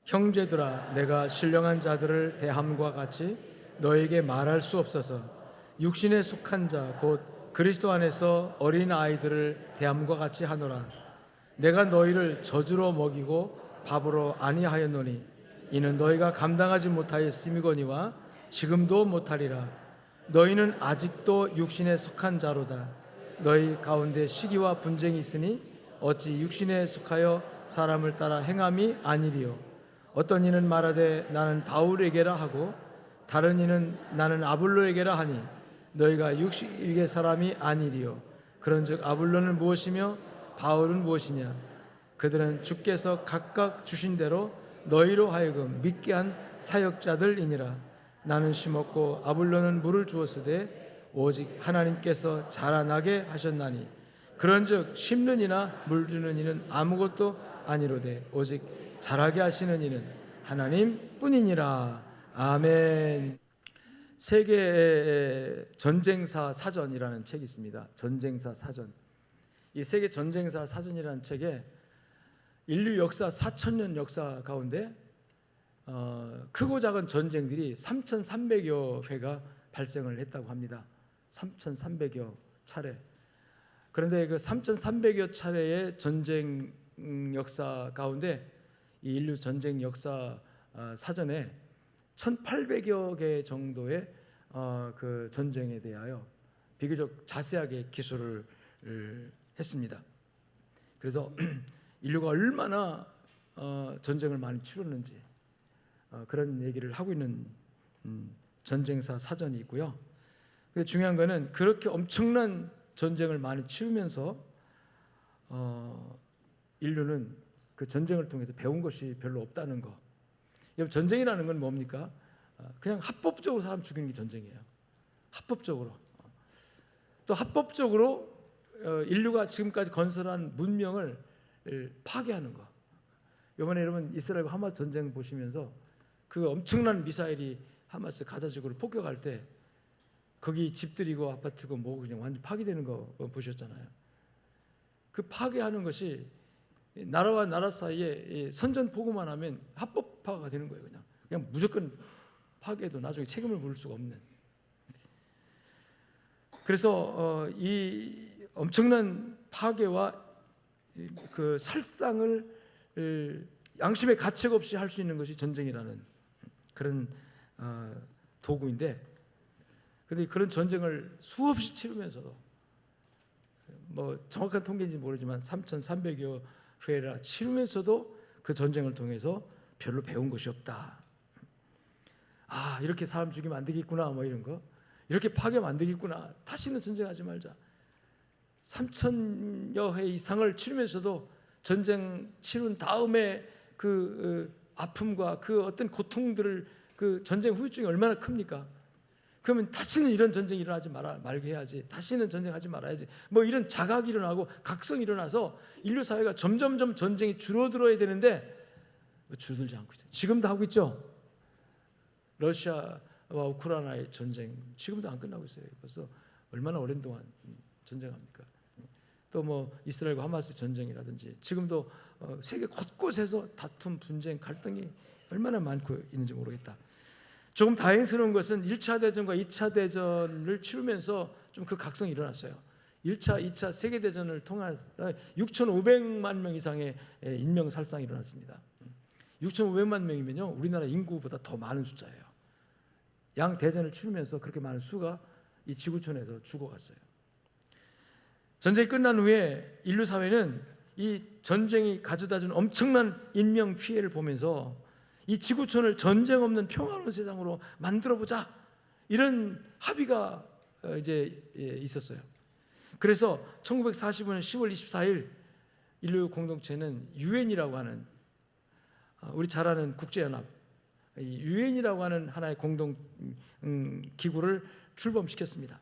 형제들아, 내가 신령한 자들을 대함과 같이 너에게 말할 수 없어서 육신에 속한 자 곧 그리스도 안에서 어린 아이들을 대함과 같이 하노라. 내가 너희를 젖으로 먹이고 밥으로 아니하였노니 이는 너희가 감당하지 못하였음이거니와 지금도 못하리라. 너희는 아직도 육신에 속한 자로다. 너희 가운데 시기와 분쟁이 있으니 어찌 육신에 속하여 사람을 따라 행함이 아니리요. 어떤 이는 말하되 나는 바울에게라 하고 다른 이는 나는 아볼로에게라 하니 너희가 육식의 사람이 아니리요. 그런즉 아볼로는 무엇이며 바울은 무엇이냐? 그들은 주께서 각각 주신 대로 너희로 하여금 믿게 한 사역자들이니라. 나는 심었고 아볼로는 물을 주었으되 오직 하나님께서 자라나게 하셨나니 그런즉 심는 이나 물 주는 이는 아무것도 아니로되 오직 자라게 하시는 이는 하나님 뿐이니라. 아멘. 세계 전쟁사 사전이라는 책이 있습니다. 전쟁사 사전. 이 세계 전쟁사 사전이라는 책에 인류 역사 4,000년 역사 가운데 크고 작은 전쟁들이 3,300여 회가 발생을 했다고 합니다. 3,300여 차례. 그런데 그 3,300여 차례의 전쟁 역사 가운데 이 인류 전쟁 역사 사전에 1,800여 개 정도의 그 전쟁에 대하여 비교적 자세하게 기술을 했습니다. 그래서 인류가 얼마나 전쟁을 많이 치렀는지 그런 얘기를 하고 있는 전쟁사 사전이 있고요. 중요한 거는 그렇게 엄청난 전쟁을 많이 치르면서 인류는 그 전쟁을 통해서 배운 것이 별로 없다는 거. 전쟁이라는 건 뭡니까? 그냥 합법적으로 사람 죽이는 게 전쟁이에요. 합법적으로. 또 합법적으로 인류가 지금까지 건설한 문명을 파괴하는 거. 이번에 여러분 이스라엘과 하마스 전쟁 보시면서 그 엄청난 미사일이 하마스 가자 지구를 폭격할 때 거기 집들이고 아파트고 뭐 그냥 완전 파괴되는 거 보셨잖아요. 그 파괴하는 것이 나라와 나라 사이에 선전포고만 하면 합법화가 되는 거예요. 그냥 무조건 파괴해도 나중에 책임을 물을 수가 없는. 그래서 이 엄청난 파괴와 그 살상을 양심의 가책 없이 할 수 있는 것이 전쟁이라는 그런 도구인데, 그런데 그런 전쟁을 수없이 치르면서도 뭐 정확한 통계인지 모르지만 3,300여 회라 치르면서도 그 전쟁을 통해서 별로 배운 것이 없다. 아, 이렇게 사람 죽이면 안 되겠구나, 뭐 이런 거. 이렇게 파괴하면 안 되겠구나. 다시는 전쟁하지 말자. 3,000여 회 이상을 치르면서도 전쟁 치른 다음에 그 아픔과 그 어떤 고통들을 그 전쟁 후유증이 얼마나 큽니까? 그러면 다시는 이런 전쟁이 일어나지 말게 해야지. 다시는 전쟁하지 말아야지. 뭐 이런 자각이 일어나고 각성이 일어나서 인류 사회가 점점점 전쟁이 줄어들어야 되는데 줄어들지 않고 있어요. 지금도 하고 있죠. 러시아와 우크라이나의 전쟁 지금도 안 끝나고 있어요. 벌써 얼마나 오랜 동안 전쟁합니까? 또 뭐 이스라엘과 하마스 전쟁이라든지 지금도 세계 곳곳에서 다툼, 분쟁, 갈등이 얼마나 많고 있는지 모르겠다. 조금 다행스러운 것은 1차 대전과 2차 대전을 치르면서 좀 그 각성이 일어났어요. 1차, 2차 세계대전을 통해서 6,500만 명 이상의 인명살상이 일어났습니다. 6,500만 명이면요 우리나라 인구보다 더 많은 숫자예요. 양 대전을 치르면서 그렇게 많은 수가 이 지구촌에서 죽어갔어요. 전쟁이 끝난 후에 인류 사회는 이 전쟁이 가져다준 엄청난 인명 피해를 보면서 이 지구촌을 전쟁 없는 평화로운 세상으로 만들어보자, 이런 합의가 이제 있었어요. 그래서 1945년 10월 24일 인류 공동체는 유엔이라고 하는 우리 잘 아는 국제연합, 유엔이라고 하는 하나의 공동 기구를 출범시켰습니다.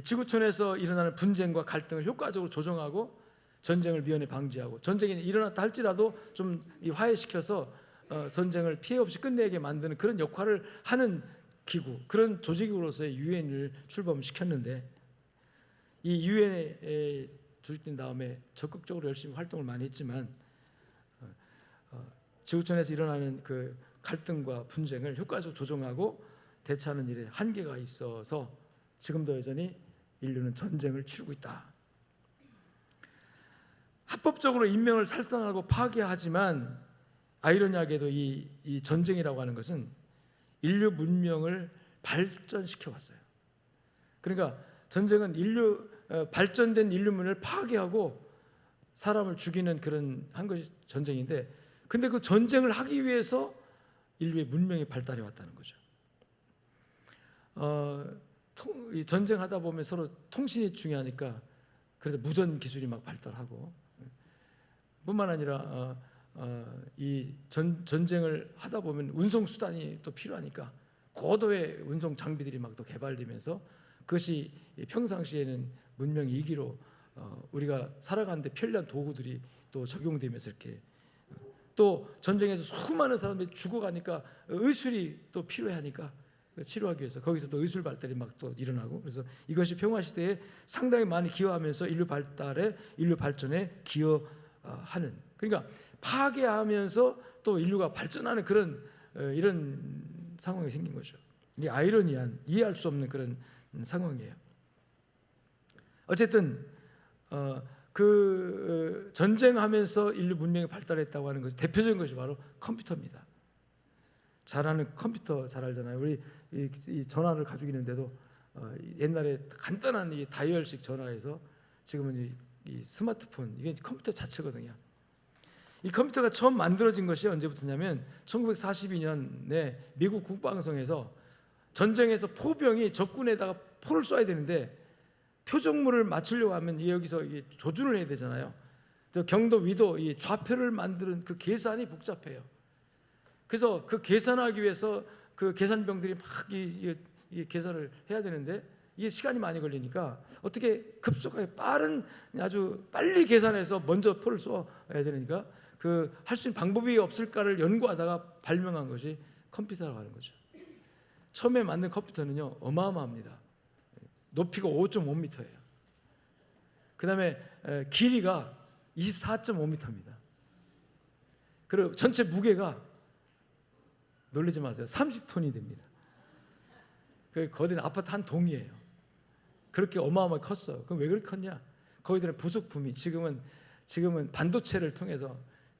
지구촌에서 일어나는 분쟁과 갈등을 효과적으로 조정하고 전쟁을 미연에 방지하고, 전쟁이 일어났다 할지라도 좀 화해시켜서 전쟁을 피해 없이 끝내게 만드는 그런 역할을 하는 기구, 그런 조직으로서의 유엔을 출범시켰는데, 이 유엔에 조직된 다음에 적극적으로 열심히 활동을 많이 했지만 지구촌에서 일어나는 그 갈등과 분쟁을 효과적으로 조정하고 대처하는 일에 한계가 있어서 지금도 여전히 인류는 전쟁을 치르고 있다. 합법적으로 인명을 살상하고 파괴하지만 아이러니하게도 이 전쟁이라고 하는 것은 인류 문명을 발전시켜 왔어요. 그러니까 전쟁은 발전된 인류 문명을 파괴하고 사람을 죽이는 그런 한 것이 전쟁인데, 근데 그 전쟁을 하기 위해서 인류의 문명이 발달해 왔다는 거죠. 이 전쟁하다 보면 서로 통신이 중요하니까 그래서 무전 기술이 막 발달하고, 뿐만 아니라 이 전쟁을 하다 보면 운송 수단이 또 필요하니까 고도의 운송 장비들이 막 또 개발되면서 그것이 평상시에는 문명 이기로 우리가 살아가는데 편리한 도구들이 또 적용되면서 이렇게, 또 전쟁에서 수많은 사람들이 죽어가니까 의술이 또 필요하니까 치료하기 위해서 거기서 또 의술 발달이 막 또 일어나고, 그래서 이것이 평화 시대에 상당히 많이 기여하면서 인류 발전에 기여하는, 그러니까 파괴하면서 또 인류가 발전하는 그런 이런 상황이 생긴 거죠. 이게 아이러니한, 이해할 수 없는 그런 상황이에요. 어쨌든 전쟁하면서 인류 문명이 발달했다고 하는 것이 대표적인 것이 바로 컴퓨터입니다. 잘 아는 컴퓨터 잘 알잖아요. 우리 이 전화를 가지고 있는데도 옛날에 간단한 이 다이얼식 전화에서 지금은 이 스마트폰, 이게 컴퓨터 자체거든요. 이 컴퓨터가 처음 만들어진 것이 언제부터냐면 1942년에 미국 국방성에서 전쟁에서 포병이 적군에다가 포를 쏴야 되는데 표적물을 맞추려고 하면 여기서 조준을 해야 되잖아요. 경도 위도 이 좌표를 만드는 그 계산이 복잡해요. 그래서 그 계산하기 위해서 그 계산병들이 막 이 계산을 해야 되는데 이게 시간이 많이 걸리니까 어떻게 급속하게 아주 빨리 계산해서 먼저 포를 쏘아야 되니까 그 할 수 있는 방법이 없을까를 연구하다가 발명한 것이 컴퓨터라고 하는 거죠. 처음에 만든 컴퓨터는요 어마어마합니다. 높이가 5.5m예요. 그 다음에 길이가 24.5m입니다. 그리고 전체 무게가, 놀라지 마세요, 30톤이 됩니다. 그 거대한 아파트 한 동이에요. 그렇게 어마어마하게 컸어요. 그럼 왜 그렇게 컸냐? 거기들은 부속품이 지금은 반도체를 통해서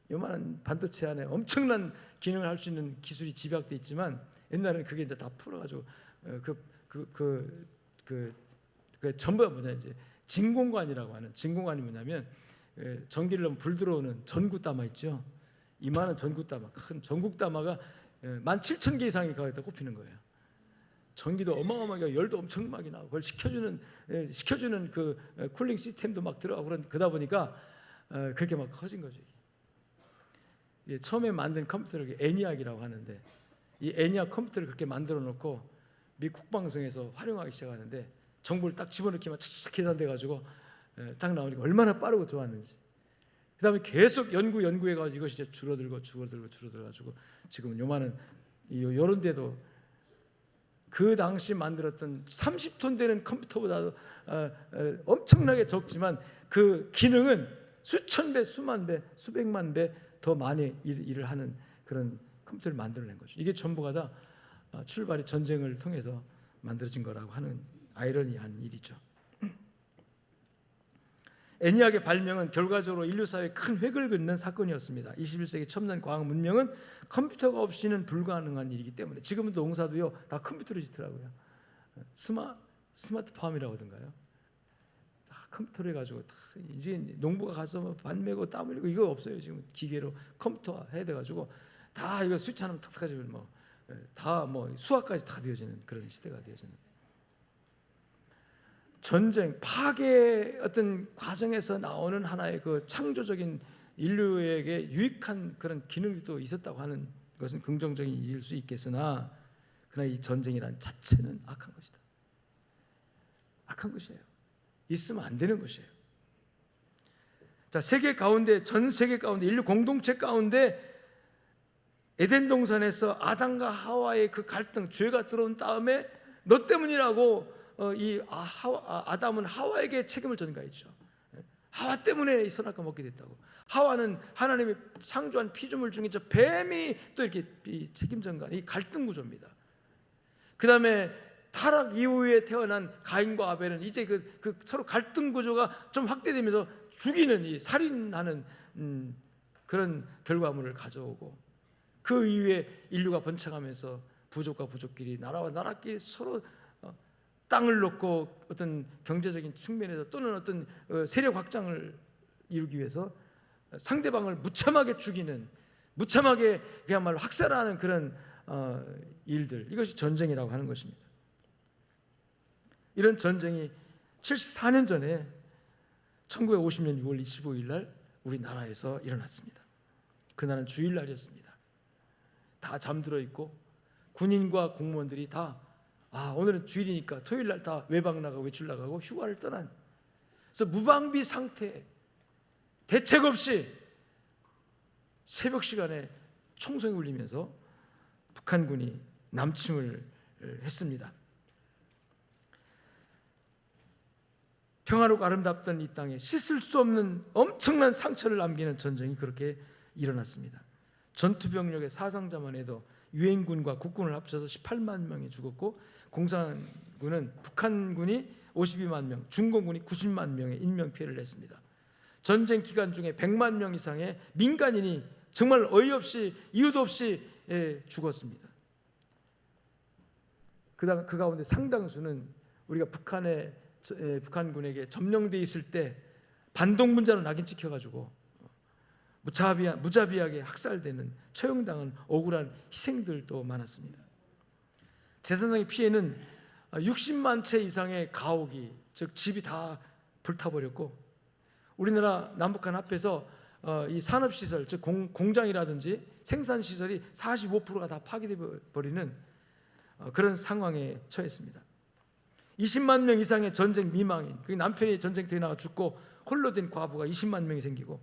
요만한 반도체 안에 엄청난 기능을 할 수 있는 기술이 집약돼 있지만 옛날에는 그게 이제 다 풀어가지고 그 전부가 뭐냐, 이제 진공관이라고 하는, 진공관이 뭐냐면 전기를 넣으면 불 들어오는 전구다마 있죠. 이만한 전구다마, 큰 전구다마가 17,000개 이상이 거기다 꼽히는 거예요. 전기도 어마어마하게, 열도 엄청 많이 나고, 그걸 식혀주는 그 쿨링 시스템도 막 들어가고 그러다 보니까 그렇게 막 커진 거죠. 처음에 만든 컴퓨터를 애니악이라고 하는데, 이 애니악 컴퓨터를 그렇게 만들어 놓고 미 국방성에서 활용하기 시작하는데 정보를 딱 집어넣기만 착착 계산돼 가지고 딱 나오니까 얼마나 빠르고 좋았는지. 그다음에 계속 연구해가지고 이것이 이제 줄어들고 가지고 지금 요만한 요런 데도 그 당시 만들었던 30톤 되는 컴퓨터보다도 엄청나게 적지만 그 기능은 수천 배, 수만 배, 수백만 배 더 많이 일을 하는 그런 컴퓨터를 만들어낸 거죠. 이게 전부가 다 출발이 전쟁을 통해서 만들어진 거라고 하는 아이러니한 일이죠. 애니악의 발명은 결과적으로 인류 사회에 큰 획을 긋는 사건이었습니다. 21세기 첨단 과학 문명은 컴퓨터가 없이는 불가능한 일이기 때문에 지금은 농사도요 다 컴퓨터로 짓더라고요. 스마트팜이라고 하던가요? 다 컴퓨터로 해가지고 다 이제 농부가 가서 반 메고 땀 흘리고 이거 없어요. 지금 기계로 컴퓨터 해야 돼가지고 다 이거 스위치 하나면 탁탁 하지면 다 수학까지 다 되어지는 그런 시대가 되어지는. 전쟁, 파괴 어떤 과정에서 나오는 하나의 그 창조적인 인류에게 유익한 그런 기능도 있었다고 하는 것은 긍정적인 일일 수 있겠으나, 그러나 이 전쟁이란 자체는 악한 것이다. 악한 것이에요. 있으면 안 되는 것이에요. 자, 전 세계 가운데 인류 공동체 가운데 에덴 동산에서 아담과 하와의 그 갈등, 죄가 들어온 다음에 너 때문이라고 아담은 하와에게 책임을 전가했죠. 하와 때문에 이 선악과 먹게 됐다고. 하와는 하나님의 창조한 피조물 중에 저 뱀이 또 이렇게 책임전가, 이 갈등 구조입니다. 그 다음에 타락 이후에 태어난 가인과 아벨은 이제 그 서로 갈등 구조가 좀 확대되면서 죽이는, 이 살인하는 그런 결과물을 가져오고, 그 이후에 인류가 번창하면서 부족과 부족끼리, 나라와 나라끼리 서로 땅을 놓고 어떤 경제적인 측면에서 또는 어떤 세력 확장을 이루기 위해서 상대방을 무참하게 죽이는, 무참하게 그야말로 학살하는 그런 일들, 이것이 전쟁이라고 하는 것입니다. 이런 전쟁이 74년 전에 1950년 6월 25일 날 우리나라에서 일어났습니다. 그날은 주일날이었습니다. 다 잠들어 있고 군인과 공무원들이 다 오늘은 주일이니까 토요일 날 다 외박 나가고 외출 나가고 휴가를 떠난, 그래서 무방비 상태, 대책 없이 새벽 시간에 총성이 울리면서 북한군이 남침을 했습니다. 평화롭고 아름답던 이 땅에 씻을 수 없는 엄청난 상처를 남기는 전쟁이 그렇게 일어났습니다. 전투병력의 사상자만 해도 유엔군과 국군을 합쳐서 18만 명이 죽었고, 공산군은, 북한군이 52만 명, 중공군이 90만 명의 인명피해를 냈습니다. 전쟁 기간 중에 100만 명 이상의 민간인이 정말 어이없이 이유도 없이 죽었습니다. 그 가운데 상당수는 우리가 북한군에게 점령돼 있을 때 반동분자로 낙인 찍혀가지고 무자비하게 학살되는, 처형당한 억울한 희생들도 많았습니다. 재산상의 피해는 60만 채 이상의 가옥이, 즉 집이 다 불타버렸고, 우리나라 남북한 합해서 이 산업시설, 즉 공장이라든지 생산시설이 45%가 다 파괴돼 버리는 그런 상황에 처했습니다. 20만 명 이상의 전쟁 미망인, 남편이 전쟁터에 나가 죽고 홀로 된 과부가 20만 명이 생기고,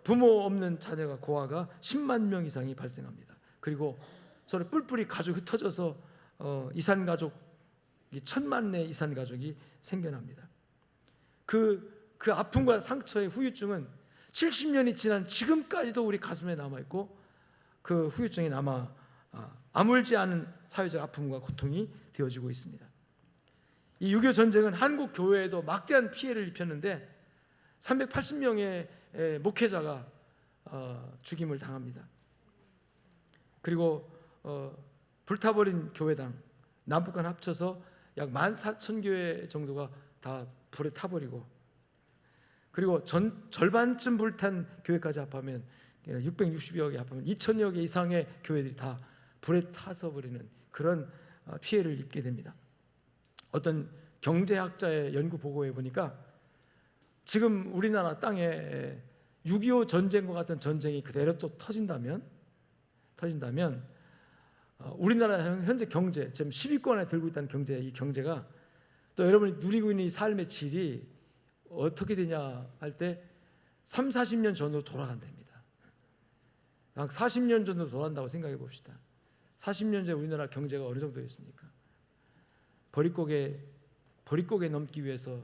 부모 없는 자녀가 고아가 10만 명 이상이 발생합니다. 그리고 서로 뿔뿔이 가족 흩어져서 이산가족이 1000만 내 이산가족이 생겨납니다. 그 아픔과 상처의 후유증은 70년이 지난 지금까지도 우리 가슴에 남아있고, 그 후유증이 아물지 않은 사회적 아픔과 고통이 되어지고 있습니다. 이 6.25 전쟁은 한국 교회에도 막대한 피해를 입혔는데 380명의 목회자가 죽임을 당합니다. 그리고 불타버린 교회당, 남북한 합쳐서 약 14,000교회 정도가 다 불에 타버리고, 그리고 절반쯤 불탄 교회까지 합하면 660여 개 합하면 2,000여 개 이상의 교회들이 다 불에 타서 버리는 그런 피해를 입게 됩니다. 어떤 경제학자의 연구 보고에 보니까 지금 우리나라 땅에 6.25 전쟁과 같은 전쟁이 그대로 또 터진다면 우리나라 현재 경제, 지금 10위권에 들고 있다는 경제, 이 경제가 또 여러분이 누리고 있는 이 삶의 질이 어떻게 되냐 할 때 3, 40년 전으로 돌아간답니다. 약 40년 전으로 돌아간다고 생각해 봅시다. 40년 전 우리나라 경제가 어느 정도였습니까? 버릿고개 넘기 위해서,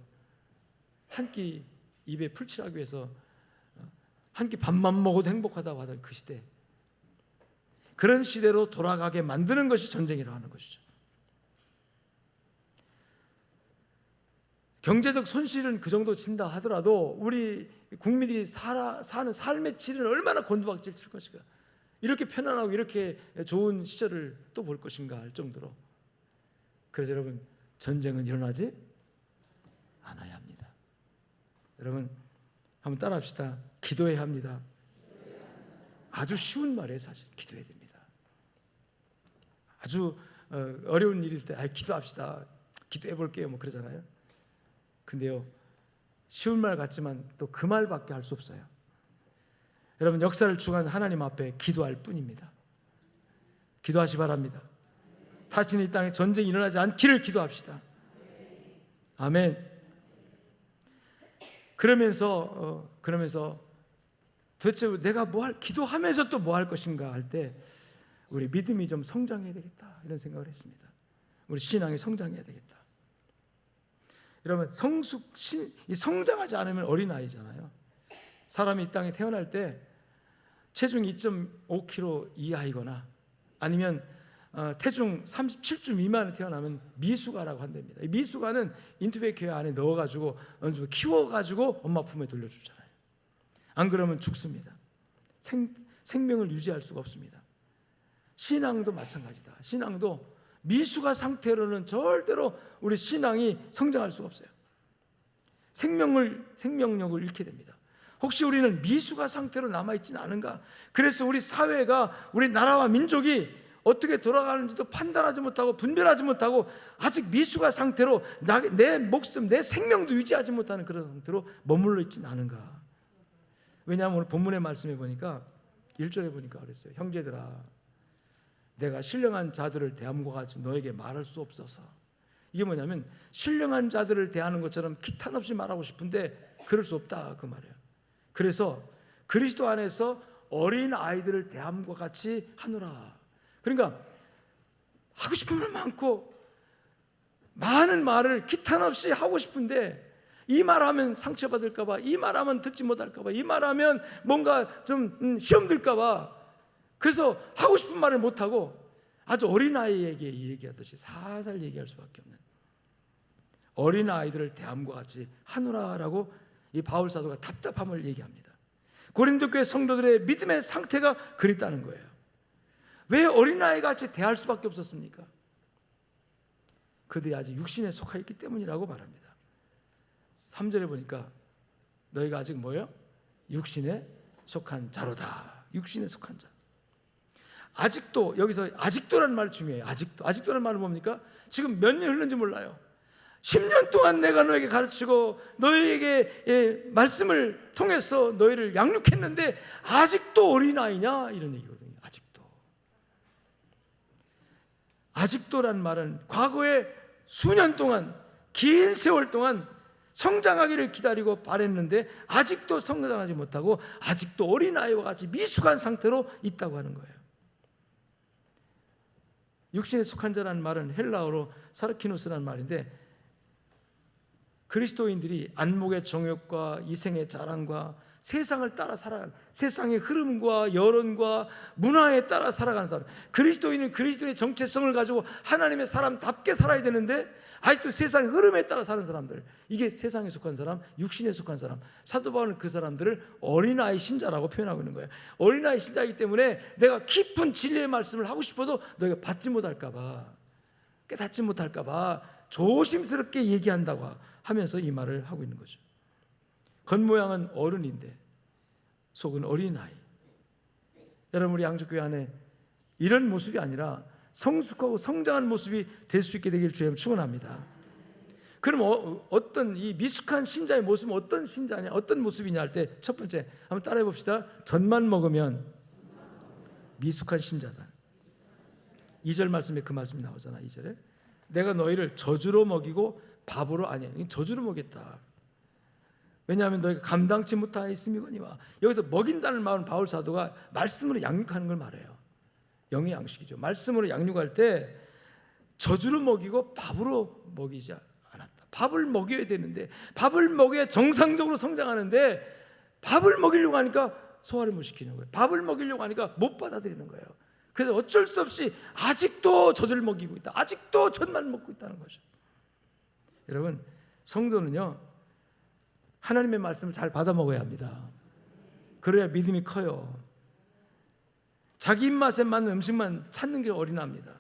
한 끼 입에 풀칠하기 위해서 한 끼 밥만 먹어도 행복하다고 하던 그 시대, 그런 시대로 돌아가게 만드는 것이 전쟁이라고 하는 것이죠. 경제적 손실은 그 정도 진다 하더라도 우리 국민들이 사는 삶의 질은 얼마나 곤두박질 칠 것인가, 이렇게 편안하고 이렇게 좋은 시절을 또 볼 것인가 할 정도로. 그래서 여러분, 전쟁은 일어나지 않아야 합니다. 여러분 한번 따라합시다. 기도해야 합니다. 아주 쉬운 말이에요. 사실 기도해야 됩니다. 아주 어려운 일일 때 기도합시다, 기도해 볼게요, 뭐 그러잖아요. 근데요, 쉬운 말 같지만 또 그 말밖에 할 수 없어요. 여러분, 역사를 주관 하나님 앞에 기도할 뿐입니다. 기도하시 바랍니다. 다시는 이 땅에 전쟁이 일어나지 않기를 기도합시다. 아멘. 그러면서 도대체 내가 기도하면서 또 뭐 할 것인가 할 때 우리 믿음이 좀 성장해야 되겠다, 이런 생각을 했습니다. 우리 신앙이 성장해야 되겠다. 여러분 이 성장하지 않으면 어린아이잖아요. 사람이 이 땅에 태어날 때 체중 2.5kg 이하이거나 아니면 태중 37주 미만에 태어나면 미숙아라고 한답니다. 미숙아는 인투베이커 안에 넣어가지고 어느 정도 키워가지고 엄마 품에 돌려주잖아요. 안 그러면 죽습니다. 생명을 유지할 수가 없습니다. 신앙도 마찬가지다. 신앙도 미숙아 상태로는 절대로 우리 신앙이 성장할 수가 없어요. 생명력을 잃게 됩니다. 혹시 우리는 미숙아 상태로 남아있지는 않은가? 그래서 우리 사회가, 우리 나라와 민족이 어떻게 돌아가는지도 판단하지 못하고 분별하지 못하고 아직 미숙아 상태로 내 목숨, 내 생명도 유지하지 못하는 그런 상태로 머물러 있지는 않은가? 왜냐하면 오늘 본문의 말씀에 보니까 1절에 보니까 그랬어요. 형제들아, 내가 신령한 자들을 대함과 같이 너에게 말할 수 없어서. 이게 뭐냐면 신령한 자들을 대하는 것처럼 기탄 없이 말하고 싶은데 그럴 수 없다, 그 말이에요. 그래서 그리스도 안에서 어린 아이들을 대함과 같이 하노라. 그러니까 하고 싶은 말 많고 많은 말을 기탄 없이 하고 싶은데 이 말하면 상처받을까 봐, 이 말하면 듣지 못할까 봐, 이 말하면 뭔가 좀 시험 들까 봐, 그래서 하고 싶은 말을 못하고 아주 어린아이에게 얘기하듯이 살살 얘기할 수밖에 없는, 어린아이들을 대함과 같이 하노라라고 이 바울 사도가 답답함을 얘기합니다. 고린도 교회 성도들의 믿음의 상태가 그랬다는 거예요. 왜 어린아이 같이 대할 수밖에 없었습니까? 그들이 아직 육신에 속하 있기 때문이라고 말합니다. 3절에 보니까 너희가 아직 뭐예요? 육신에 속한 자로다. 육신에 속한 자. 아직도, 여기서 아직도라는 말 중요해요. 아직도라는 말은 뭡니까? 지금 몇 년 흘렀는지 몰라요. 10년 동안 내가 너에게 가르치고 너희에게 말씀을 통해서 너희를 양육했는데 아직도 어린아이냐? 이런 얘기거든요. 아직도란 말은 과거에 수년 동안, 긴 세월 동안 성장하기를 기다리고 바랬는데 아직도 성장하지 못하고 아직도 어린아이와 같이 미숙한 상태로 있다고 하는 거예요. 육신에 속한 자라는 말은 헬라어로 사르키노스라는 말인데, 그리스도인들이 안목의 정욕과 이생의 자랑과 세상을 따라 살아가는, 세상의 흐름과 여론과 문화에 따라 살아가는 사람, 그리스도인은 그리스도의 정체성을 가지고 하나님의 사람답게 살아야 되는데 아직도 세상의 흐름에 따라 사는 사람들, 이게 세상에 속한 사람, 육신에 속한 사람. 사도 바울은 그 사람들을 어린아이 신자라고 표현하고 있는 거예요. 어린아이 신자이기 때문에 내가 깊은 진리의 말씀을 하고 싶어도 너희가 받지 못할까 봐, 깨닫지 못할까 봐 조심스럽게 얘기한다고 하면서 이 말을 하고 있는 거죠. 겉모양은 어른인데 속은 어린아이. 여러분, 우리 양주교회 안에 이런 모습이 아니라 성숙하고 성장한 모습이 될 수 있게 되길 주님 축원합니다. 그럼 어떤 이 미숙한 신자의 모습은 어떤 신자냐, 어떤 모습이냐 할 때 첫 번째 한번 따라해 봅시다. 젖만 먹으면 미숙한 신자다. 2절 말씀에 그 말씀이 나오잖아. 2절에 내가 너희를 젖으로 먹이고 밥으로 아니야. 젖으로 먹였다. 왜냐하면 너희가 감당치 못하였음이거니와. 여기서 먹인다는 말은 바울 사도가 말씀으로 양육하는 걸 말해요. 영의 양식이죠. 말씀으로 양육할 때 젖으로 먹이고 밥으로 먹이지 않았다. 밥을 먹여야 되는데, 밥을 먹여야 정상적으로 성장하는데 밥을 먹이려고 하니까 소화를 못 시키는 거예요. 밥을 먹이려고 하니까 못 받아들이는 거예요. 그래서 어쩔 수 없이 아직도 젖을 먹이고 있다. 아직도 젖만 먹고 있다는 거죠. 여러분, 성도는요 하나님의 말씀을 잘 받아 먹어야 합니다. 그래야 믿음이 커요. 자기 입맛에 맞는 음식만 찾는 게 어린아입니다.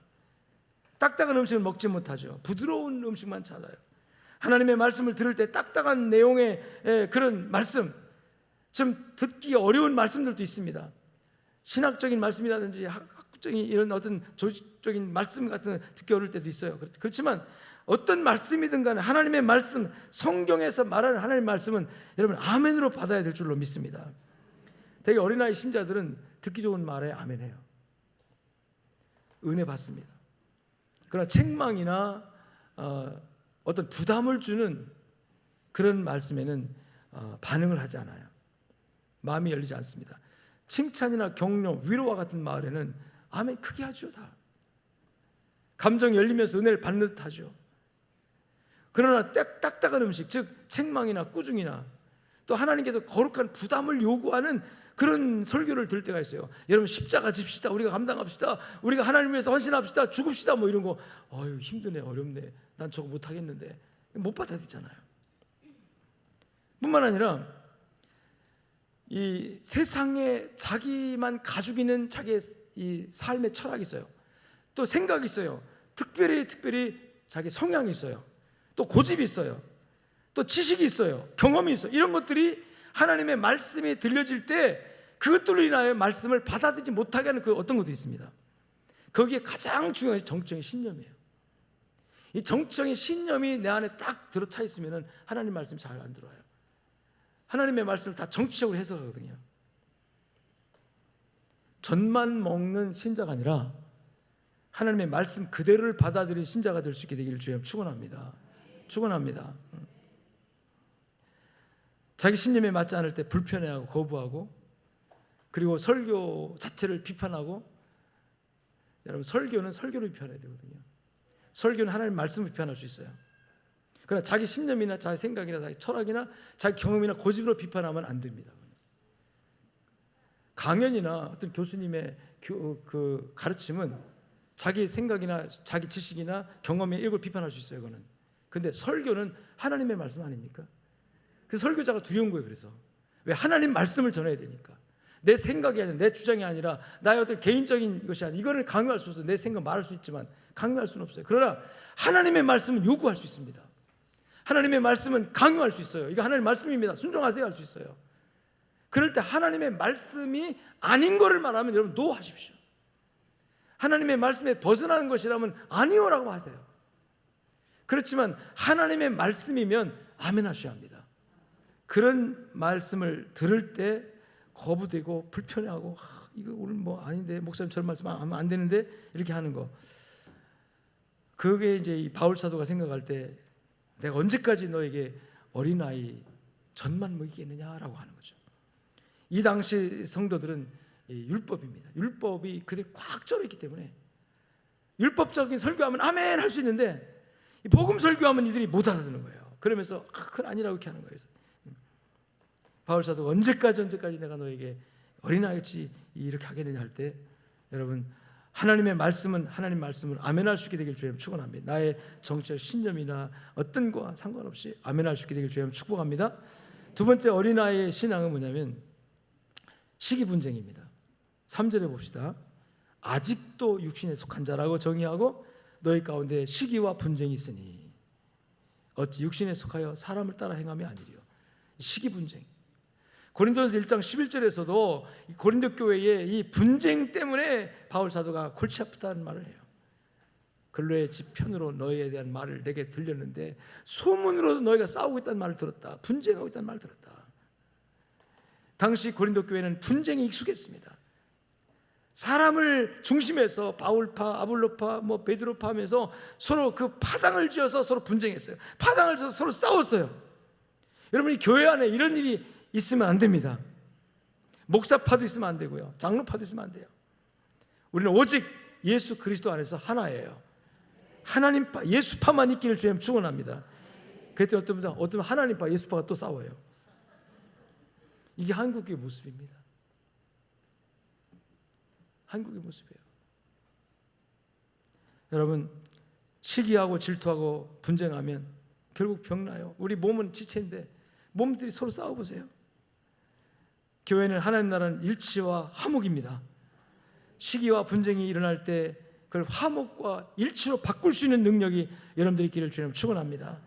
딱딱한 음식을 먹지 못하죠. 부드러운 음식만 찾아요. 하나님의 말씀을 들을 때 딱딱한 내용의 그런 말씀, 좀 듣기 어려운 말씀들도 있습니다. 신학적인 말씀이라든지 학적인 이런 어떤 조직적인 말씀 같은 거 듣기 어려울 때도 있어요. 그렇지만 어떤 말씀이든 간에 하나님의 말씀, 성경에서 말하는 하나님의 말씀은 여러분 아멘으로 받아야 될 줄로 믿습니다. 되게 어린아이 신자들은 듣기 좋은 말에 아멘해요. 은혜 받습니다. 그러나 책망이나 어떤 부담을 주는 그런 말씀에는 반응을 하지 않아요. 마음이 열리지 않습니다. 칭찬이나 격려, 위로와 같은 말에는 아멘 크게 하죠. 다 감정이 열리면서 은혜를 받는 듯 하죠. 그러나 딱딱한 음식, 즉 책망이나 꾸중이나 또 하나님께서 거룩한 부담을 요구하는 그런 설교를 들을 때가 있어요. 여러분 십자가 집시다, 우리가 감당합시다, 우리가 하나님 위해서 헌신합시다, 죽읍시다, 뭐 이런 거. 어휴 힘드네, 어렵네, 난 저거 못하겠는데, 못 받아들이잖아요. 뿐만 아니라 이 세상에 자기만 가지고 있는 자기의 이 삶의 철학이 있어요. 또 생각이 있어요. 특별히 자기 성향이 있어요. 또 고집이 있어요. 또 지식이 있어요. 경험이 있어요. 이런 것들이 하나님의 말씀이 들려질 때 그것들로 인하여 말씀을 받아들이지 못하게 하는 그 어떤 것도 있습니다. 거기에 가장 중요한 것이 정치적인 신념이에요. 이 정치적인 신념이 내 안에 딱 들어차 있으면 하나님 말씀 잘 안 들어요. 하나님의 말씀을 다 정치적으로 해석하거든요. 젖만 먹는 신자가 아니라 하나님의 말씀 그대로를 받아들이는 신자가 될 수 있게 되기를 주님 축원합니다. 축원합니다. 자기 신념에 맞지 않을 때 불편해하고 거부하고, 그리고 설교 자체를 비판하고. 여러분 설교는 설교를 비판해야 되거든요. 설교는 하나님의 말씀을 비판할 수 있어요. 그러나 자기 신념이나 자기 생각이나 자기 철학이나 자기 경험이나 고집으로 비판하면 안 됩니다. 강연이나 어떤 교수님의 그 가르침은 자기 생각이나 자기 지식이나 경험에 이걸 비판할 수 있어요. 그거는. 근데 설교는 하나님의 말씀 아닙니까? 그 설교자가 두려운 거예요. 그래서 왜? 하나님 말씀을 전해야 되니까. 내 생각이 아니라, 내 주장이 아니라, 나의 어떤 개인적인 것이 아니라, 이거를 강요할 수 없어요. 내 생각 말할 수 있지만 강요할 수는 없어요. 그러나 하나님의 말씀은 요구할 수 있습니다. 하나님의 말씀은 강요할 수 있어요. 이거 하나님의 말씀입니다, 순종하세요 할 수 있어요. 그럴 때 하나님의 말씀이 아닌 거를 말하면 여러분 노하십시오. 하나님의 말씀에 벗어나는 것이라면 아니오라고 하세요. 그렇지만 하나님의 말씀이면 아멘 하셔야 합니다. 그런 말씀을 들을 때 거부되고 불편해하고, 이거 오늘 뭐 아닌데, 목사님 저런 말씀 하면 안 되는데, 이렇게 하는 거. 그게 이제 이 바울 사도가 생각할 때 내가 언제까지 너에게 어린아이 젖만 먹이겠느냐라고 하는 거죠. 이 당시 성도들은 율법입니다. 율법이 그들이 꽉 쩔어있기 때문에 율법적인 설교하면 아멘 할 수 있는데 복음 설교하면 이들이 못 알아듣는 거예요. 그러면서 그건 아니라고 이렇게 하는 거예요. 바울 사도가 언제까지 내가 너에게 어린아이같이 이렇게 하겠느냐 할 때, 여러분 하나님의 말씀은 하나님 말씀을 아멘할 수 있게 되길 주님 축원합니다. 나의 정치적 신념이나 어떤 거와 상관없이 아멘할 수 있게 되길 주님 축복합니다. 두 번째 어린아이의 신앙은 뭐냐면 시기 분쟁입니다. 3절에 봅시다. 아직도 육신에 속한 자라고 정의하고 너희 가운데 시기와 분쟁이 있으니 어찌 육신에 속하여 사람을 따라 행함이 아니리요. 시기 분쟁. 고린도전서 1장 11절에서도 고린도 교회의 이 분쟁 때문에 바울 사도가 골치 아프다는 말을 해요. 근로의 집 편으로 너희에 대한 말을 내게 들렸는데 소문으로도 너희가 싸우고 있다는 말을 들었다. 분쟁하고 있다는 말을 들었다. 당시 고린도 교회는 분쟁에 익숙했습니다. 사람을 중심해서 바울파, 아볼로파, 뭐 베드로파 하면서 서로 그 파당을 지어서 서로 분쟁했어요. 파당을 지어서 서로 싸웠어요. 여러분이 교회 안에 이런 일이 있으면 안 됩니다. 목사파도 있으면 안 되고요, 장로파도 있으면 안 돼요. 우리는 오직 예수 그리스도 안에서 하나예요. 하나님파, 예수파만 있기를 주님 축원합니다. 그때 어떤 분은 하나님파, 예수파가 또 싸워요. 이게 한국의 모습입니다. 한국의 모습이에요. 여러분 시기하고 질투하고 분쟁하면 결국 병나요. 우리 몸은 지체인데 몸들이 서로 싸워보세요. 교회는 하나님 나라는 일치와 화목입니다. 시기와 분쟁이 일어날 때 그걸 화목과 일치로 바꿀 수 있는 능력이 여러분들이 있기를 주님 축원합니다.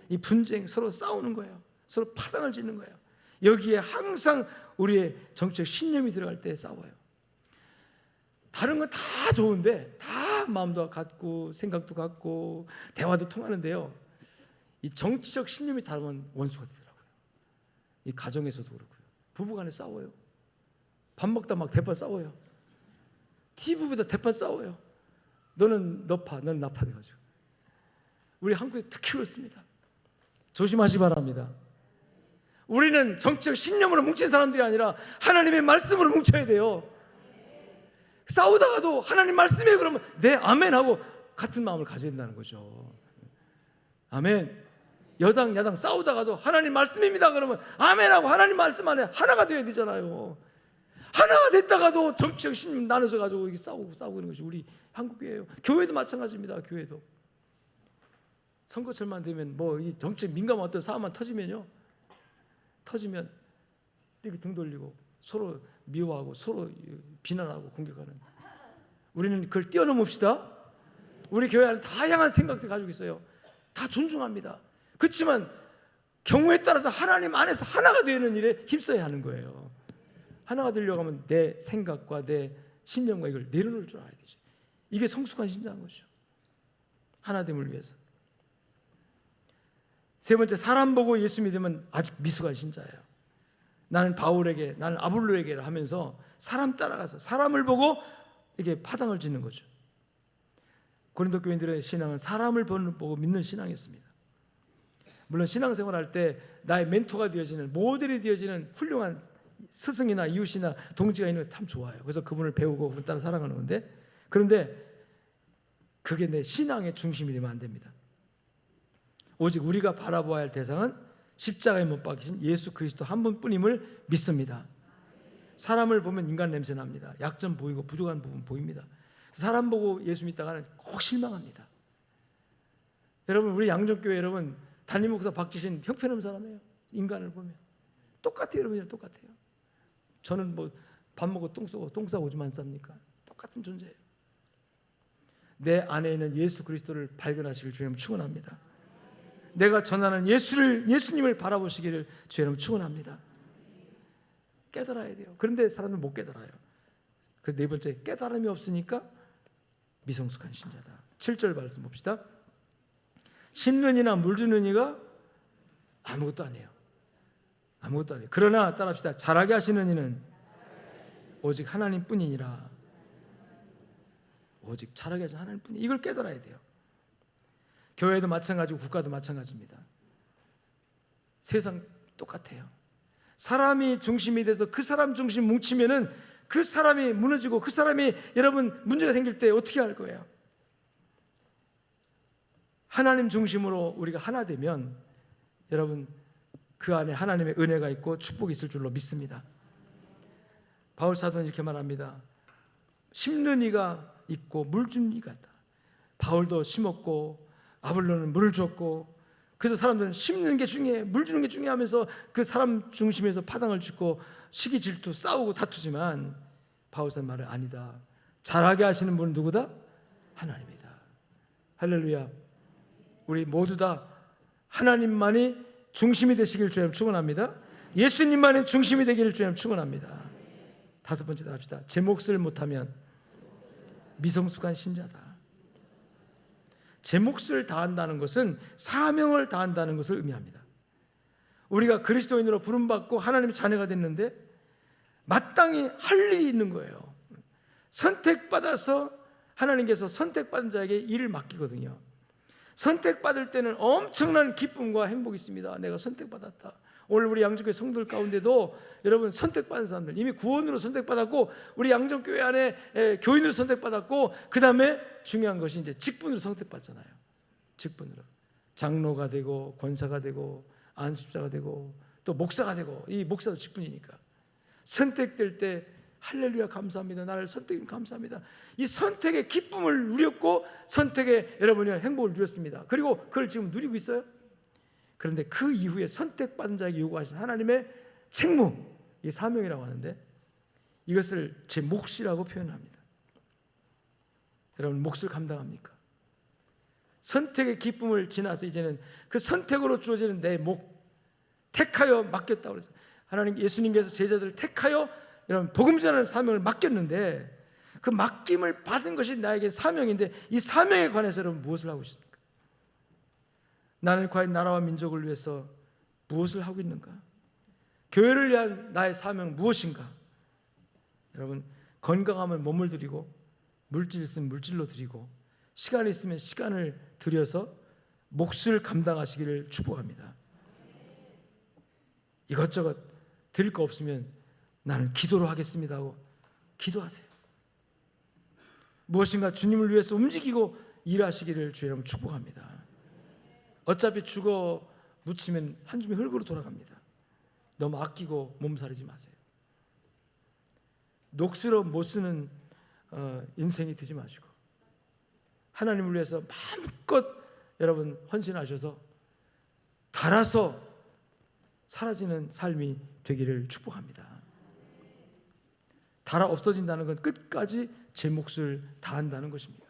이 분쟁, 서로 싸우는 거예요. 서로 파당을 짓는 거예요. 여기에 항상 우리의 정치적 신념이 들어갈 때 싸워요. 다른 건 다 좋은데, 다 마음도 같고 생각도 같고 대화도 통하는데요, 이 정치적 신념이 다르면 원수가 되더라고요. 이 가정에서도 그렇고요. 부부간에 싸워요. 밥 먹다 막 대판 싸워요. TV보다 대판 싸워요. 너는 너 파, 너는 나 파 돼가지고. 우리 한국에 특히 그렇습니다. 조심하시 바랍니다. 우리는 정치적 신념으로 뭉친 사람들이 아니라 하나님의 말씀으로 뭉쳐야 돼요. 싸우다가도 하나님 말씀에 그러면 네 아멘 하고 같은 마음을 가져야 된다는 거죠. 아멘. 여당 야당 싸우다가도 하나님 말씀입니다 그러면 아멘하고 하나님 말씀 안에 하나가 되어야 되잖아요. 하나가 됐다가도 정치적 신념 나눠져 가지고 이렇게 싸우고 있는 것이 우리 한국교회예요. 교회도 마찬가지입니다. 교회도 선거철만 되면 뭐 이 정치적 민감한 어떤 사안만 터지면 이렇게 등 돌리고 서로 미워하고 서로 비난하고 공격하는. 우리는 그걸 뛰어넘읍시다. 우리 교회 안에 다양한 생각들 가지고 있어요. 다 존중합니다. 그렇지만 경우에 따라서 하나님 안에서 하나가 되는 일에 힘써야 하는 거예요. 하나가 되려고 하면 내 생각과 내 신념과 이걸 내려놓을 줄 알아야 되죠. 이게 성숙한 신자인 것이죠. 하나됨을 위해서. 세 번째, 사람 보고 예수 믿으면 아직 미숙한 신자예요. 나는 바울에게, 나는 아볼로에게 하면서 사람 따라가서 사람을 보고 이게 파당을 짓는 거죠. 고린도 교인들의 신앙은 사람을 보고 믿는 신앙이었습니다. 물론 신앙생활할 때 나의 멘토가 되어지는, 모델이 되어지는 훌륭한 스승이나 이웃이나 동지가 있는 게 참 좋아요. 그래서 그분을 배우고 그분 따라 살아가는 건데, 그런데 그게 내 신앙의 중심이 되면 안 됩니다. 오직 우리가 바라보아야 할 대상은 십자가에 못 박히신 예수 그리스도 한 분뿐임을 믿습니다. 사람을 보면 인간 냄새 납니다. 약점 보이고 부족한 부분 보입니다. 사람 보고 예수 믿다가는 꼭 실망합니다. 여러분, 우리 양정교회 여러분, 담임 목사 박지신 형편없는 사람이에요. 인간을 보면 똑같아요. 여러분이랑 똑같아요. 저는 뭐 밥 먹고 똥 싸고 오줌 안 쌉니까? 똑같은 존재예요. 내 안에 있는 예수 그리스도를 발견하시길 주님 축원합니다. 내가 전하는 예수님을 바라보시기를 주님 축원합니다. 깨달아야 돼요. 그런데 사람들은 못 깨달아요. 그래서 네 번째, 깨달음이 없으니까 미성숙한 신자다. 7절 말씀 봅시다. 심는 이나 물 주는 이가 아무것도 아니에요. 아무것도 아니에요. 그러나 따라합시다. 잘하게 하시는 이는 오직 하나님뿐이니라. 오직 잘하게 하시는 하나님뿐이. 이걸 깨달아야 돼요. 교회도 마찬가지고 국가도 마찬가지입니다. 세상 똑같아요. 사람이 중심이 돼서 그 사람 중심 뭉치면은 그 사람이 무너지고 그 사람이 여러분 문제가 생길 때 어떻게 할 거예요? 하나님 중심으로 우리가 하나 되면 여러분 그 안에 하나님의 은혜가 있고 축복이 있을 줄로 믿습니다. 바울 사도는 이렇게 말합니다. 심는 이가 있고 물 주는 이가 있다. 바울도 심었고 아볼로는 물을 줬고, 그래서 사람들은 심는 게 중요해, 물 주는 게 중요하면서 그 사람 중심에서 파당을 짓고 시기 질투 싸우고 다투지만 바울사는 말을 아니다. 잘하게 하시는 분은 누구다? 하나님이다. 할렐루야. 우리 모두 다 하나님만이 중심이 되시길 주님 축원합니다. 예수님만이 중심이 되기를 주님 축원합니다. 다섯 번째 합시다. 제 몫을 못하면 미성숙한 신자다. 제 몫을 다한다는 것은 사명을 다한다는 것을 의미합니다. 우리가 그리스도인으로 부름받고 하나님의 자녀가 됐는데 마땅히 할 일이 있는 거예요. 선택받아서 하나님께서 선택받은 자에게 일을 맡기거든요. 선택받을 때는 엄청난 기쁨과 행복이 있습니다. 내가 선택받았다. 오늘 우리 양정교회 성도들 가운데도 여러분 선택받은 사람들, 이미 구원으로 선택받았고 우리 양정교회 안에 교인으로 선택받았고, 그 다음에 중요한 것이 이제 직분으로 선택받잖아요. 직분으로 장로가 되고 권사가 되고 안수자가 되고 또 목사가 되고, 이 목사도 직분이니까 선택될 때 할렐루야 감사합니다. 나를 선택해 감사합니다. 이 선택의 기쁨을 누렸고 선택의 여러분이 행복을 누렸습니다. 그리고 그걸 지금 누리고 있어요. 그런데 그 이후에 선택받은 자에게 요구하신 하나님의 책무, 이 사명이라고 하는데 이것을 제 몫이라고 표현합니다. 여러분 몫을 감당합니까? 선택의 기쁨을 지나서 이제는 그 선택으로 주어지는 내 몫, 택하여 맡겼다고 그래서 하나님 예수님께서 제자들을 택하여 여러분 복음 전하는 사명을 맡겼는데 그 맡김을 받은 것이 나에게 사명인데 이 사명에 관해서 여러분 무엇을 하고 있습니까? 나는 과연 나라와 민족을 위해서 무엇을 하고 있는가? 교회를 위한 나의 사명은 무엇인가? 여러분 건강하면 몸을 드리고 물질 있으면 물질로 드리고 시간이 있으면 시간을 들여서 몫을 감당하시기를 축복합니다. 이것저것 드릴 거 없으면 나는 기도로 하겠습니다 하고 기도하세요. 무엇인가 주님을 위해서 움직이고 일하시기를 주여 여러분 축복합니다. 어차피 죽어 묻히면 한 줌의 흙으로 돌아갑니다. 너무 아끼고 몸살이지 마세요. 녹슬어 못 쓰는 인생이 되지 마시고 하나님을 위해서 마음껏 여러분 헌신하셔서 달아서 사라지는 삶이 되기를 축복합니다. 달아 없어진다는 건 끝까지 제 몫을 다한다는 것입니다.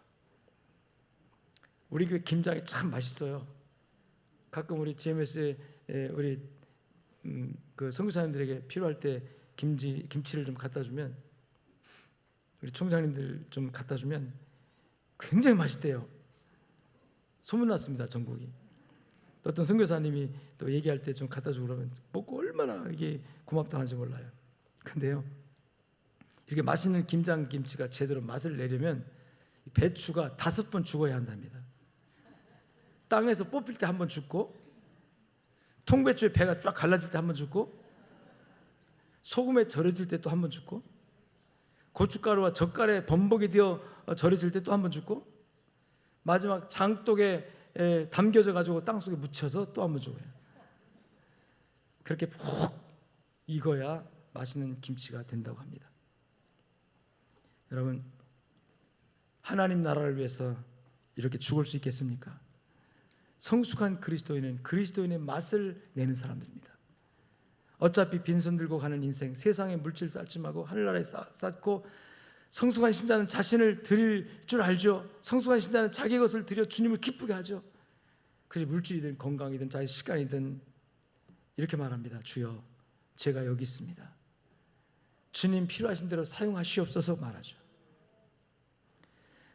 우리 교회 김장이 참 맛있어요. 가끔 우리 GMS에 우리 그 선교사님들에게 필요할 때 김치를 좀 갖다 주면, 우리 총장님들 좀 갖다 주면 굉장히 맛있대요. 소문났습니다, 전국이. 또 어떤 선교사님이 또 얘기할 때 좀 갖다 주고 그러면 먹고 얼마나 이게 고맙다 하는지 몰라요. 근데요, 이렇게 맛있는 김장김치가 제대로 맛을 내려면 배추가 5번 죽어야 한답니다. 땅에서 뽑힐 때 한 번 죽고, 통배추의 배가 쫙 갈라질 때 한 번 죽고, 소금에 절여질 때 또 한 번 죽고, 고춧가루와 젓갈에 범벅이 되어 절여질 때 또 한 번 죽고, 마지막 장독에 담겨져 가지고 땅속에 묻혀서 또 한 번 죽어요. 그렇게 푹 익어야 맛있는 김치가 된다고 합니다. 여러분, 하나님 나라를 위해서 이렇게 죽을 수 있겠습니까? 성숙한 그리스도인은 그리스도인의 맛을 내는 사람들입니다. 어차피 빈손 들고 가는 인생, 세상의 물질 쌓지 말고 하늘나라에 쌓고, 성숙한 신자는 자신을 드릴 줄 알죠. 성숙한 신자는 자기 것을 드려 주님을 기쁘게 하죠. 그게 물질이든 건강이든 자기 시간이든 이렇게 말합니다. 주여, 제가 여기 있습니다. 주님 필요하신 대로 사용하시옵소서 말하죠.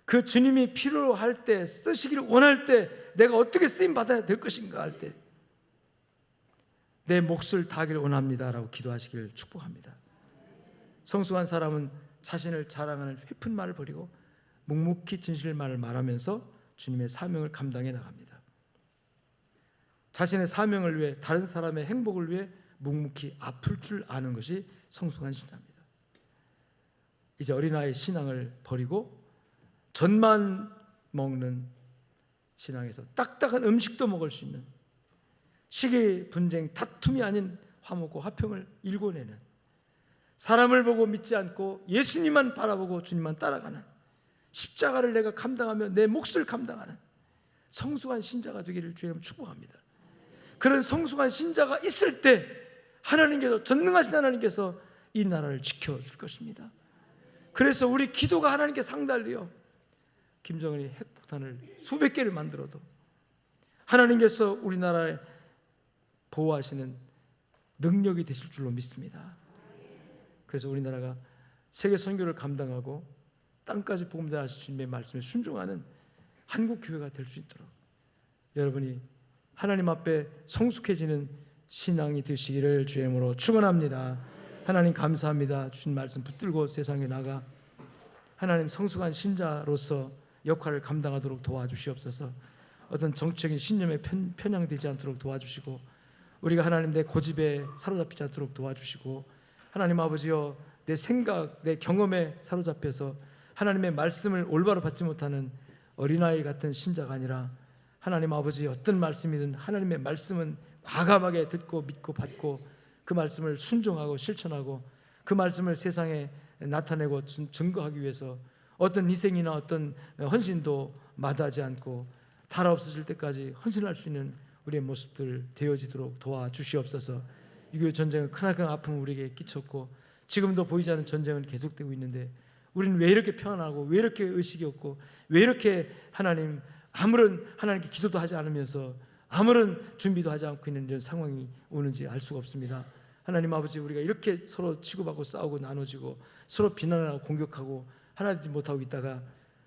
그 주님이 필요할 때, 쓰시기를 원할 때 내가 어떻게 쓰임 받아야 될 것인가 할 때 내 몫을 다하기를 원합니다라고 기도하시기를 축복합니다. 성숙한 사람은 자신을 자랑하는 회픈 말을 버리고 묵묵히 진실말을 말하면서 주님의 사명을 감당해 나갑니다. 자신의 사명을 위해, 다른 사람의 행복을 위해 묵묵히 아플 줄 아는 것이 성숙한 신자입니다. 이제 어린아이 신앙을 버리고 젖만 먹는 신앙에서 딱딱한 음식도 먹을 수 있는, 시기 분쟁 다툼이 아닌 화목과 화평을 일궈내는, 사람을 보고 믿지 않고 예수님만 바라보고 주님만 따라가는, 십자가를 내가 감당하며 내 몫을 감당하는 성숙한 신자가 되기를 주님 축복합니다. 그런 성숙한 신자가 있을 때 하나님께서, 전능하신 하나님께서 이 나라를 지켜줄 것입니다. 그래서 우리 기도가 하나님께 상달되어 김정은이 핵폭탄을 수백 개를 만들어도 하나님께서 우리나라에 보호하시는 능력이 되실 줄로 믿습니다. 그래서 우리나라가 세계 선교를 감당하고 땅까지 복음 전하실 주님의 말씀에 순종하는 한국 교회가 될 수 있도록 여러분이 하나님 앞에 성숙해지는 신앙이 되시기를 주의 이름으로 축원합니다. 하나님 감사합니다. 주님 말씀 붙들고 세상에 나가 하나님 성숙한 신자로서 역할을 감당하도록 도와주시옵소서. 어떤 정치적인 신념에 편향되지 않도록 도와주시고, 우리가 하나님 내 고집에 사로잡히지 않도록 도와주시고, 하나님 아버지여, 내 생각, 내 경험에 사로잡혀서 하나님의 말씀을 올바로 받지 못하는 어린아이 같은 신자가 아니라, 하나님 아버지 어떤 말씀이든 하나님의 말씀은 과감하게 듣고 믿고 받고 그 말씀을 순종하고 실천하고 그 말씀을 세상에 나타내고 증거하기 위해서 어떤 희생이나 어떤 헌신도 마다하지 않고 달아 없어질 때까지 헌신할 수 있는 우리의 모습들 되어지도록 도와주시옵소서. 유교 전쟁은 크나큰 아픔을 우리에게 끼쳤고 지금도 보이지 않는 전쟁은 계속되고 있는데 우리는 왜 이렇게 평안하고 왜 이렇게 의식이 없고 왜 이렇게 하나님 아무런 하나님께 기도도 하지 않으면서 아무런 준비도 하지 않고 있는 이런 상황이 오는지 알 수가 없습니다. 하나님 아버지, 우리가 이렇게 서로 치고받고 싸우고 나눠지고 서로 비난하고 공격하고 하나 되지 못하고 있다가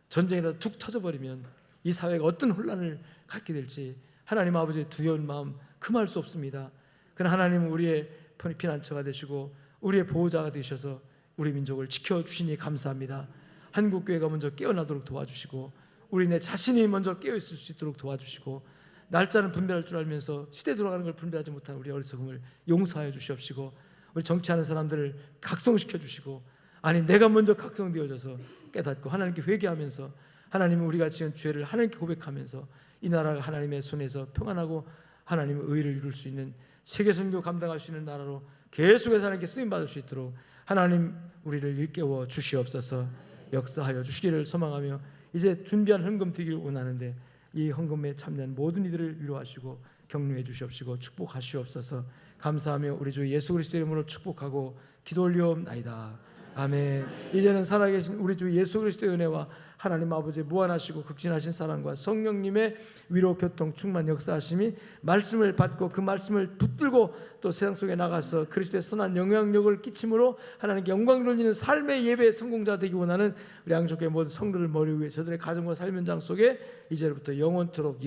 전쟁이라도 툭 터져버리면 이 사회가 어떤 혼란을 갖게 될지 하나님 아버지의 두려운 마음 금할 수 없습니다. 그러나 하나님은 우리의 피난처가 되시고 우리의 보호자가 되셔서 우리 민족을 지켜주시니 감사합니다. 한국교회가 먼저 깨어나도록 도와주시고 우리 내 자신이 먼저 깨어있을 수 있도록 도와주시고 날짜는 분별할 줄 알면서 시대 돌아가는 걸 분별하지 못한 우리 어리석음을 용서하여 주시옵시고 우리 정치하는 사람들을 각성시켜 주시고 아니 내가 먼저 각성되어져서 깨닫고 하나님께 회개하면서 하나님은 우리가 지은 죄를 하나님께 고백하면서 이 나라가 하나님의 손에서 평안하고 하나님의 의를 이룰 수 있는 세계 선교 감당할 수 있는 나라로 계속해서 하나님께 쓰임 받을 수 있도록 하나님 우리를 일깨워 주시옵소서. 역사하여 주시기를 소망하며 이제 준비한 헌금 드리기를 원하는데 이 헌금에 참여한 모든 이들을 위로하시고 격려해 주시옵시고 축복하시옵소서. 감사하며 우리 주 예수 그리스도의 이름으로 축복하고 기도 올리옵나이다. 아멘. 이제는 살아계신 우리 주 예수 그리스도의 은혜와 하나님 아버지의 무한하시고 극진하신 사랑과 성령님의 위로 교통 충만 역사하심이 말씀을 받고 그 말씀을 붙들고 또 세상 속에 나가서 그리스도의 선한 영향력을 끼침으로 하나님께 영광을 돌리는 삶의 예배의 성공자 되기 원하는 우리 양족의 모든 성도를 머리 위에 저들의 가정과 삶 현장 속에 이제부터 영원토록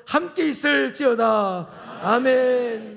함께 있을지어다. 아멘.